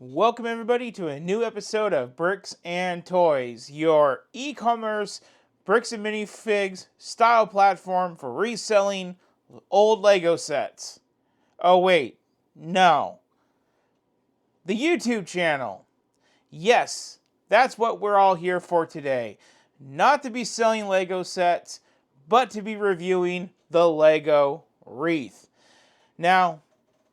Welcome everybody to a new episode of Bricks and Toys, your e-commerce bricks and minifigs style platform for reselling old Lego sets. Oh wait, no. The YouTube channel. Yes, that's what we're all here for today. Not to be selling Lego sets, but to be reviewing the Lego Wreath. Now,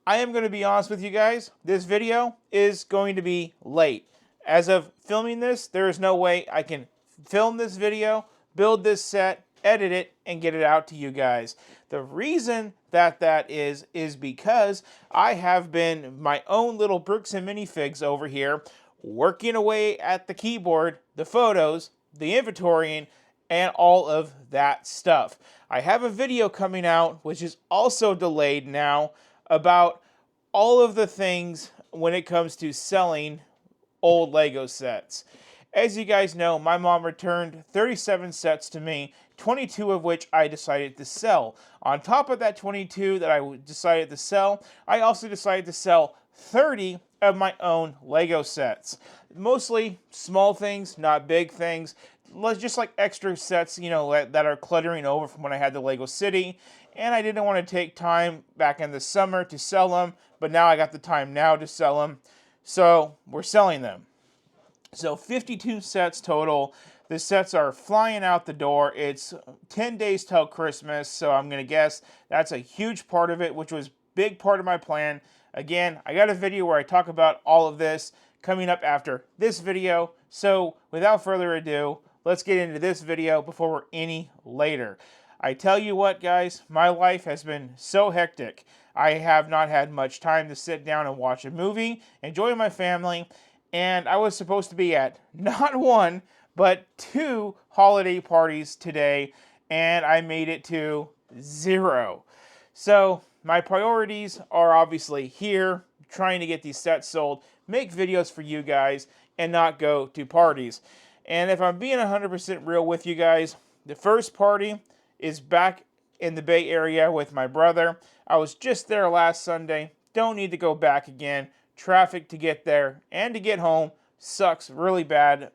I am going to be honest with you guys, this video is going to be late. As of filming this, there is no way I can film this video, build this set, edit it, and get it out to you guys. The reason that is because I have been my own little bricks and minifigs over here, working away at the keyboard, the photos, the inventorying, and all of that stuff. I have a video coming out, which is also delayed now, about all of the things when it comes to selling old Lego sets. As you guys know, my mom returned 37 sets to me, 22 of which I decided to sell. On top of that 22 that I decided to sell, I also decided to sell 30 of my own Lego sets. Mostly small things, not big things. Just like extra sets, that are cluttering over from when I had the Lego City. And I didn't want to take time back in the summer to sell them, but now I got the time now to sell them. So we're selling them. So 52 sets total. The sets are flying out the door. It's 10 days till Christmas, so I'm going to guess that's a huge part of it, which was a big part of my plan. Again, I got a video where I talk about all of this coming up after this video. So without further ado, let's get into this video before we're any later. I tell you what, guys, my life has been so hectic. I have not had much time to sit down and watch a movie, enjoy my family, and I was supposed to be at not one, but 2 holiday parties today, and I made it to 0. So my priorities are obviously here, trying to get these sets sold, make videos for you guys, and not go to parties. And if I'm being 100% real with you guys, the first party is back in the Bay Area with my brother. I was just there last Sunday. Don't need to go back again. Traffic to get there and to get home sucks really bad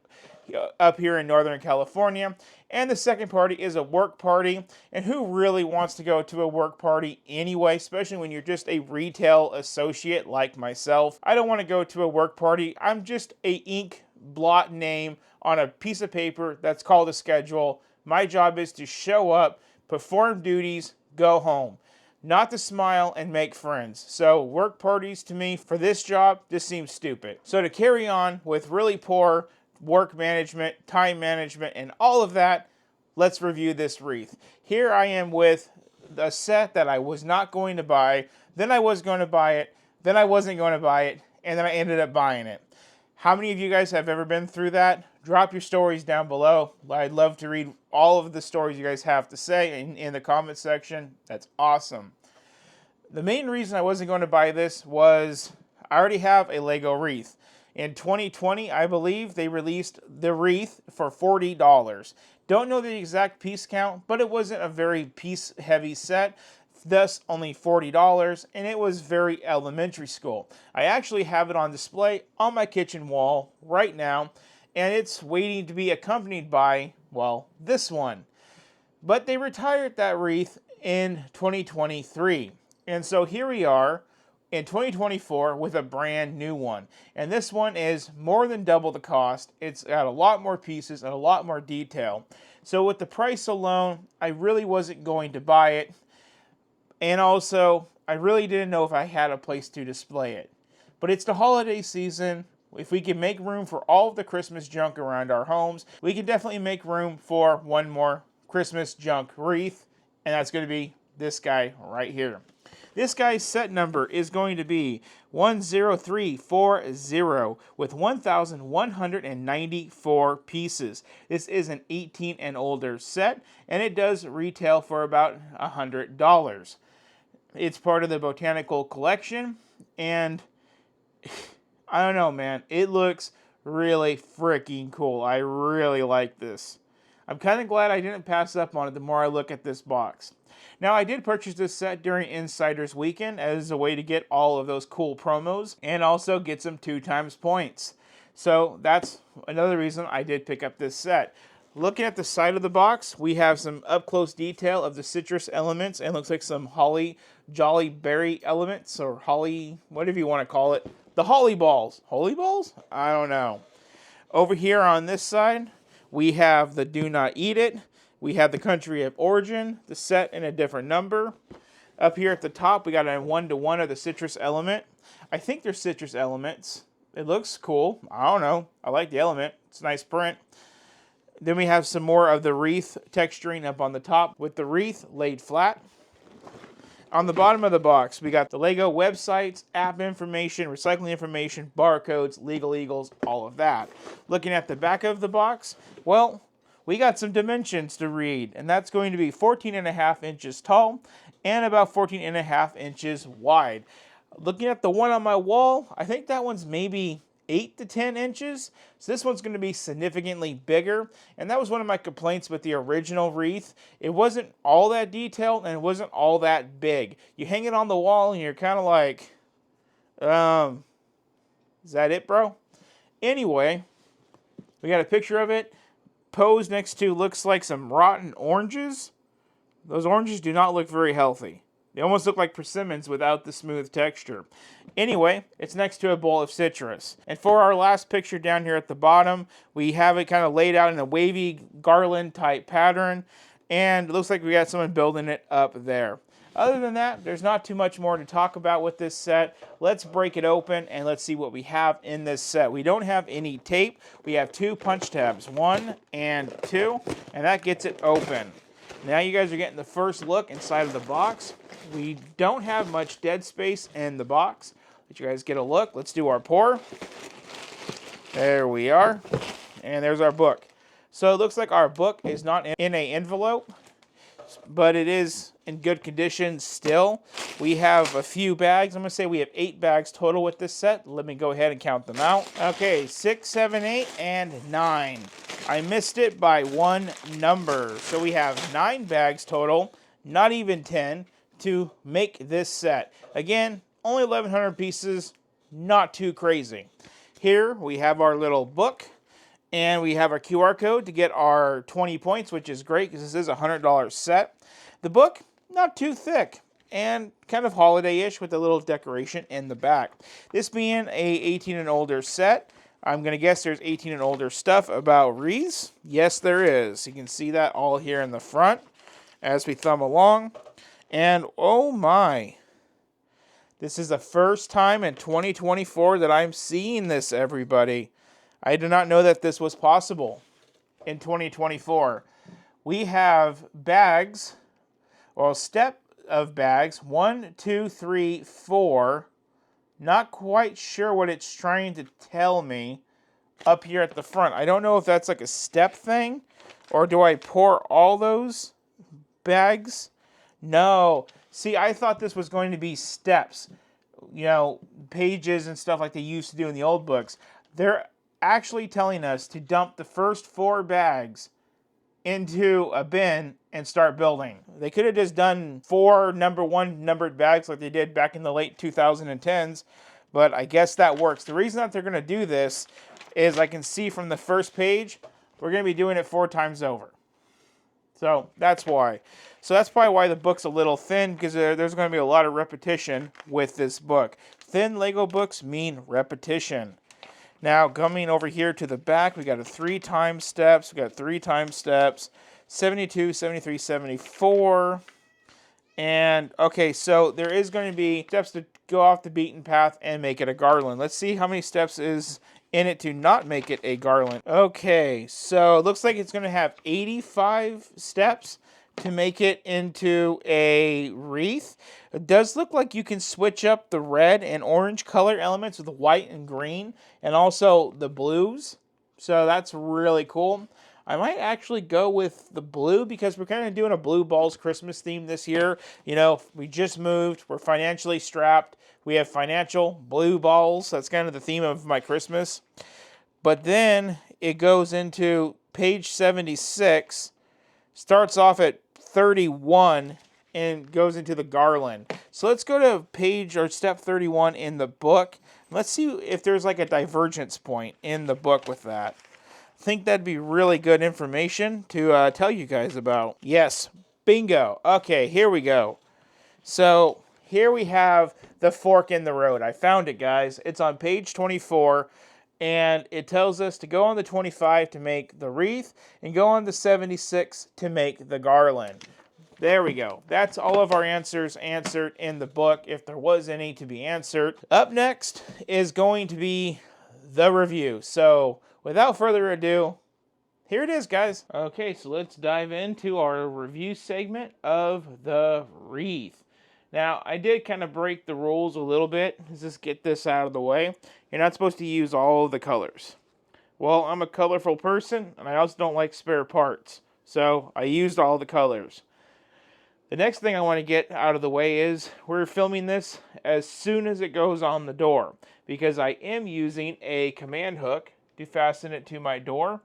up here in Northern California. And the second party is a work party. And who really wants to go to a work party anyway, especially when you're just a retail associate like myself? I don't want to go to a work party. I'm just a ink blot name on a piece of paper that's called a schedule. My job is to show up, perform duties, go home. Not to smile and make friends. So work parties to me for this job just seems stupid. So to carry on with really poor work management, time management, and all of that, let's review this Wreath. Here I am with a set that I was not going to buy, then I was going to buy it, then I wasn't going to buy it, and then I ended up buying it. How many of you guys have ever been through that? Drop your stories down below. I'd love to read all of the stories you guys have to say in the comment section. That's awesome. The main reason I wasn't going to buy this was I already have a Lego Wreath. In 2020, I believe, they released the Wreath for $40. Don't know the exact piece count, but it wasn't a very piece-heavy set. Thus only $40, and it was very elementary school. I actually have it on display on my kitchen wall right now, and it's waiting to be accompanied by, well, this one. But they retired that Wreath in 2023, and so here we are in 2024 with a brand new one. And this one is more than double the cost. It's got a lot more pieces and a lot more detail. So with the price alone, I really wasn't going to buy it. And also, I really didn't know if I had a place to display it. But it's the holiday season. If we can make room for all of the Christmas junk around our homes, we can definitely make room for one more Christmas junk Wreath. And that's going to be this guy right here. This guy's set number is going to be 10340 with 1,194 pieces. This is an 18 and older set, and it does retail for about $100. It's part of the Botanical collection, and I don't know, man. It looks really freaking cool. I really like this. I'm kind of glad I didn't pass up on it the more I look at this box. Now, I did purchase this set during Insiders Weekend as a way to get all of those cool promos and also get some 2x points. So that's another reason I did pick up this set. Looking at the side of the box, we have some up-close detail of the citrus elements, and looks like some holly jolly berry elements, or holly, whatever you want to call it. The holly balls. Holy balls? I don't know. Over here on this side, we have the Do Not Eat It. We have the country of origin, the set in a different number. Up here at the top, we got a 1-to-1 of the citrus element. I think they're citrus elements. It looks cool. I don't know. I like the element. It's a nice print. Then we have some more of the wreath texturing up on the top with the wreath laid flat. On the bottom of the box, we got the Lego websites, app information, recycling information, barcodes, legal eagles, all of that. Looking at the back of the box, well, we got some dimensions to read, and that's going to be 14.5 inches tall and about 14.5 inches wide. Looking at the one on my wall, I think that one's maybe 8 to 10 inches. So this one's going to be significantly bigger. And that was one of my complaints with the original Wreath. It wasn't all that detailed and it wasn't all that big. You hang it on the wall and you're kind of like, is that it, bro? Anyway, we got a picture of it posed next to looks like some rotten oranges. Those oranges do not look very healthy. They almost look like persimmons without the smooth texture. Anyway, it's next to a bowl of citrus. And for our last picture down here at the bottom, we have it kind of laid out in a wavy garland type pattern. And it looks like we got someone building it up there. Other than that, there's not too much more to talk about with this set. Let's break it open and let's see what we have in this set. We don't have any tape. We have 2 punch tabs, 1 and 2, and that gets it open. Now you guys are getting the first look inside of the box. We don't have much dead space in the box. Let you guys get a look. Let's do our pour. There we are. And there's our book. So it looks like our book is not in an envelope, but it is in good condition still. We have a few bags. I'm going to say we have 8 bags total with this set. Let me go ahead and count them out. Okay, 6, 7, 8, and 9. I missed it by 1 number. So we have 9 bags total, not even 10, to make this set. Again, only 1,100 pieces, not too crazy. Here we have our little book, and we have our QR code to get our 20 points, which is great because this is a $100 set. The book, not too thick, and kind of holiday-ish with a little decoration in the back. This being a 18 and older set, I'm going to guess there's 18 and older stuff about wreaths. Yes, there is. You can see that all here in the front as we thumb along. And oh my, this is the first time in 2024 that I'm seeing this, everybody. I did not know that this was possible in 2024. We have bags, or a step of bags, 1, 2, 3, 4. Not quite sure what it's trying to tell me up here at the front. I don't know if that's like a step thing, or do I pour all those bags? No. See, I thought this was going to be steps, you know, pages and stuff like they used to do in the old books. They're actually telling us to dump the first 4 bags into a bin and start building. They could have just done 4 number 1 numbered bags like they did back in the late 2010s, but I guess that works. The reason that they're going to do this is I can see from the first page, we're going to be doing it 4 times over. So that's why. So that's probably why the book's a little thin, because there's going to be a lot of repetition with this book. Thin Lego books mean repetition. Now, coming over here to the back, we got a 3 times steps. We got 3 times steps, 72, 73, 74. And, okay, so there is going to be steps to go off the beaten path and make it a garland. Let's see how many steps is in it to not make it a garland. Okay, so it looks like it's going to have 85 steps to make it into a wreath. It does look like you can switch up the red and orange color elements with the white and green, and also the blues. So that's really cool. I might actually go with the blue because we're kind of doing a blue balls Christmas theme this year. You know, we just moved. We're financially strapped. We have financial blue balls. That's kind of the theme of my Christmas. But then it goes into page 76 starts off at 31 and goes into the garland. So let's go to page or step 31 in the book. Let's see if there's like a divergence point in the book with that. I think that'd be really good information to tell you guys about. Yes, bingo. Okay, here we go. So here we have the fork in the road. I found it, guys. It's on page 24. And it tells us to go on the 25 to make the wreath and go on the 76 to make the garland. There we go. That's all of our answers answered in the book, if there was any to be answered. Up next is going to be the review. So without further ado, here it is, guys. Okay, so let's dive into our review segment of the wreath. Now, I did kind of break the rules a little bit. Let's just get this out of the way. You're not supposed to use all of the colors. Well, I'm a colorful person, and I also don't like spare parts. So, I used all the colors. The next thing I want to get out of the way is, we're filming this as soon as it goes on the door. Because I am using a command hook to fasten it to my door.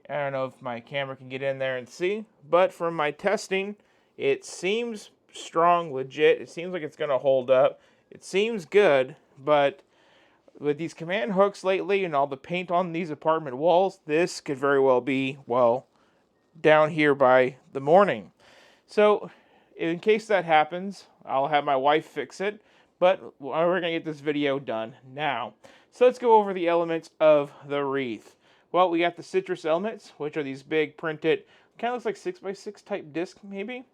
I don't know if my camera can get in there and see. But from my testing, it seems strong, legit. It seems like it's going to hold up. It seems good, but with these command hooks lately and all the paint on these apartment walls, this could very well be, well, down here by the morning. So, in case that happens, I'll have my wife fix it, but we're going to get this video done now. So let's go over the elements of the wreath. Well, we got the citrus elements, which are these big printed, kind of looks like 6x6 type disc, maybe.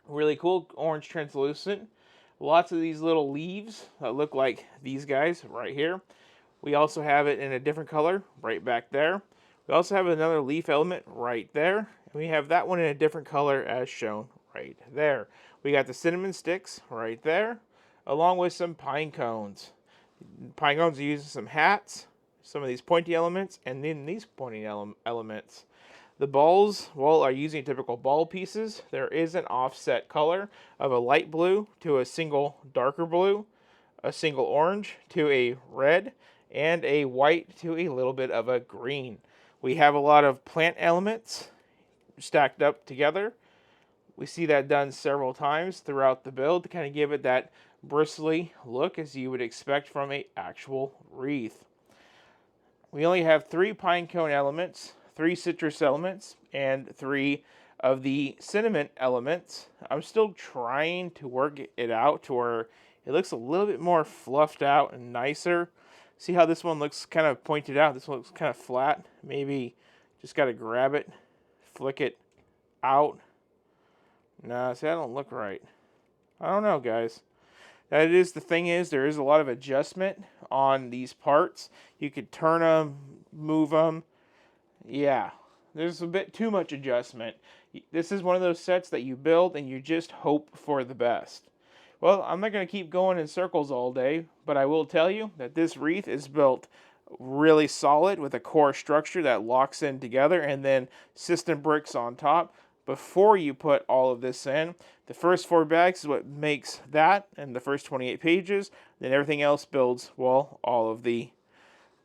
Really cool, orange translucent. Lots of these little leaves that look like these guys right here. We also have it in a different color right back there. We also have another leaf element right there. And we have that one in a different color as shown right there. We got the cinnamon sticks right there, along with some pine cones. Pine cones are used in some hats, some of these pointy elements, and then these pointy elements. The balls, well, are using typical ball pieces. There is an offset color of a light blue to a single darker blue, a single orange to a red, and a white to a little bit of a green. We have a lot of plant elements stacked up together. We see that done several times throughout the build to kind of give it that bristly look as you would expect from an actual wreath. We only have 3 pine cone elements, 3 citrus elements, and 3 of the cinnamon elements. I'm still trying to work it out to where it looks a little bit more fluffed out and nicer. See how this one looks kind of pointed out? This one looks kind of flat. Maybe just got to grab it, flick it out. Nah, see, that don't look right. I don't know, guys. That is, the thing is, there is a lot of adjustment on these parts. You could turn them, move them. Yeah, there's a bit too much adjustment. This is one of those sets that you build and you just hope for the best. Well, I'm not going to keep going in circles all day, but I will tell you that this wreath is built really solid with a core structure that locks in together and then system bricks on top. Before you put all of this in, the first 4 bags is what makes that, and the first 28 pages. Then everything else builds, well, all of the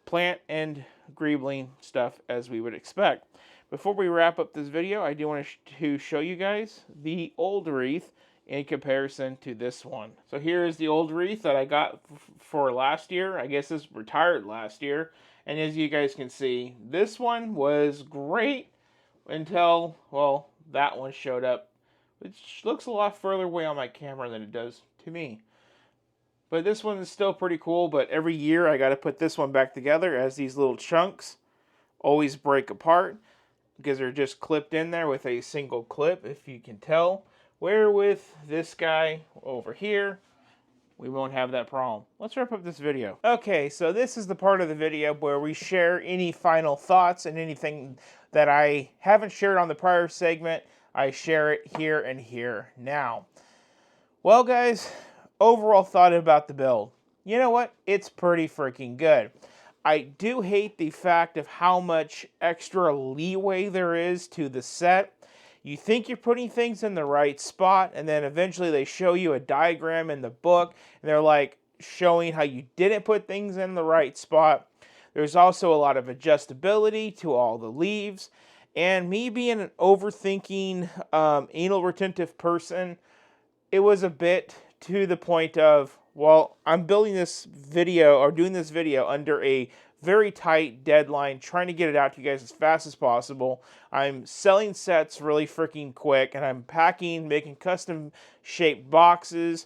plant and greebling stuff as we would expect. Before we wrap up this video, I do want to show you guys the old wreath in comparison to this one. So here is the old wreath that I got for last year. I guess this retired last year. And as you guys can see, this one was great until, well, that one showed up, which looks a lot further away on my camera than it does to me. But this one is still pretty cool, but every year I got to put this one back together as these little chunks always break apart because they're just clipped in there with a single clip, if you can tell. Where with this guy over here, we won't have that problem. Let's wrap up this video. Okay, so this is the part of the video where we share any final thoughts and anything that I haven't shared on the prior segment. I share it here and here now. Well, guys, overall thought about the build. You know what? It's pretty freaking good. I do hate the fact of how much extra leeway there is to the set. You think you're putting things in the right spot, and then eventually they show you a diagram in the book, and they're like showing how you didn't put things in the right spot. There's also a lot of adjustability to all the leaves. And me being an overthinking, anal retentive person, it was a bit to the point of, well, I'm building this video or doing this video under a very tight deadline, trying to get it out to you guys as fast as possible. I'm selling sets really freaking quick, and I'm packing, making custom shaped boxes,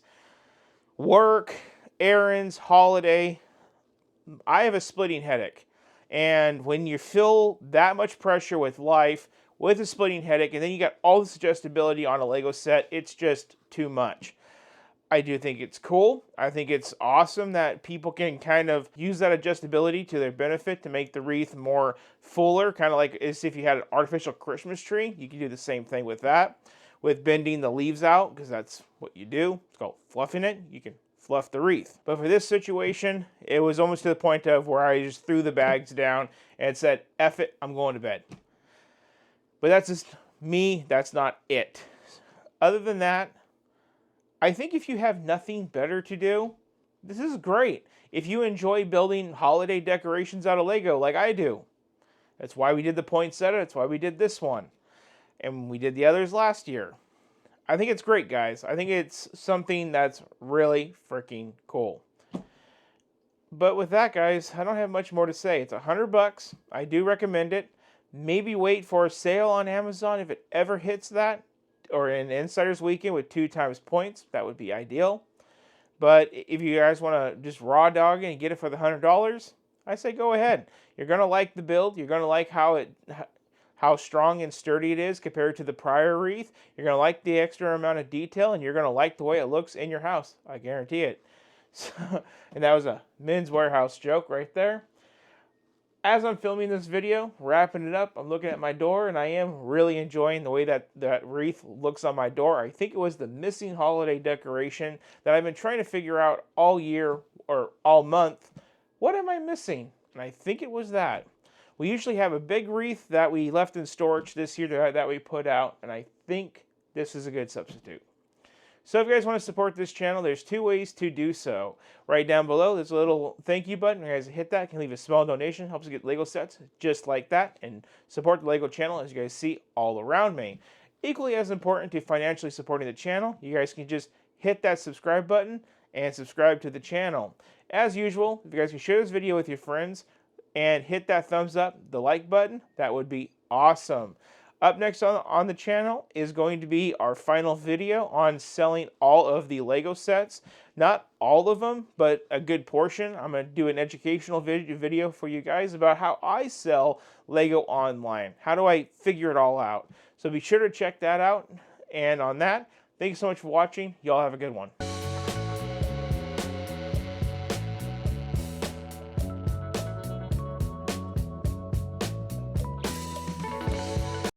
work, errands, holiday. I have a splitting headache. And when you feel that much pressure with life, with a splitting headache, and then you got all this adjustability on a Lego set, it's just too much. I do think it's cool. I think it's awesome that people can kind of use that adjustability to their benefit to make the wreath more fuller, kind of like as if you had an artificial Christmas tree. You can do the same thing with that, with bending the leaves out, because that's what you do. It's called fluffing it. You can fluff the wreath. But for this situation, it was almost to the point of where I just threw the bags down and said, F it, I'm going to bed. But that's just me. That's not it. Other than that, I think if you have nothing better to do, this is great. If you enjoy building holiday decorations out of Lego like I do, that's why we did the poinsettia, that's why we did this one. And we did the others last year. I think it's great, guys. I think it's something that's really freaking cool. But with that, guys, I don't have much more to say. It's $100. I do recommend it. Maybe wait for a sale on Amazon if it ever hits that, or an Insider's Weekend with 2 times points. That would be ideal. But if you guys want to just raw dog it and get it for the $100, I say go ahead. You're going to like the build. You're going to like how strong and sturdy it is compared to the prior wreath. You're going to like the extra amount of detail, and you're going to like the way it looks in your house. I guarantee it. So, and that was a Men's Warehouse joke right there. As I'm filming this video, wrapping it up, I'm looking at my door, and I am really enjoying the way that wreath looks on my door. I think it was the missing holiday decoration that I've been trying to figure out all year or all month. What am I missing? And I think it was that. We usually have a big wreath that we left in storage this year that we put out, and I think this is a good substitute. So if you guys want to support this channel, there's 2 ways to do so. Right down below, there's a little thank you button. You guys hit that, you can leave a small donation. Helps us get Lego sets just like that and support the Lego channel, as you guys see all around me. Equally as important to financially supporting the channel, you guys can just hit that subscribe button and subscribe to the channel. As usual, if you guys can share this video with your friends and hit that thumbs up, the like button, that would be awesome. Up next on the channel is going to be our final video on selling all of the Lego sets. Not all of them, but a good portion. I'm going to do an educational video for you guys about how I sell Lego online. How do I figure it all out? So be sure to check that out. And on that, thank you so much for watching. Y'all have a good one.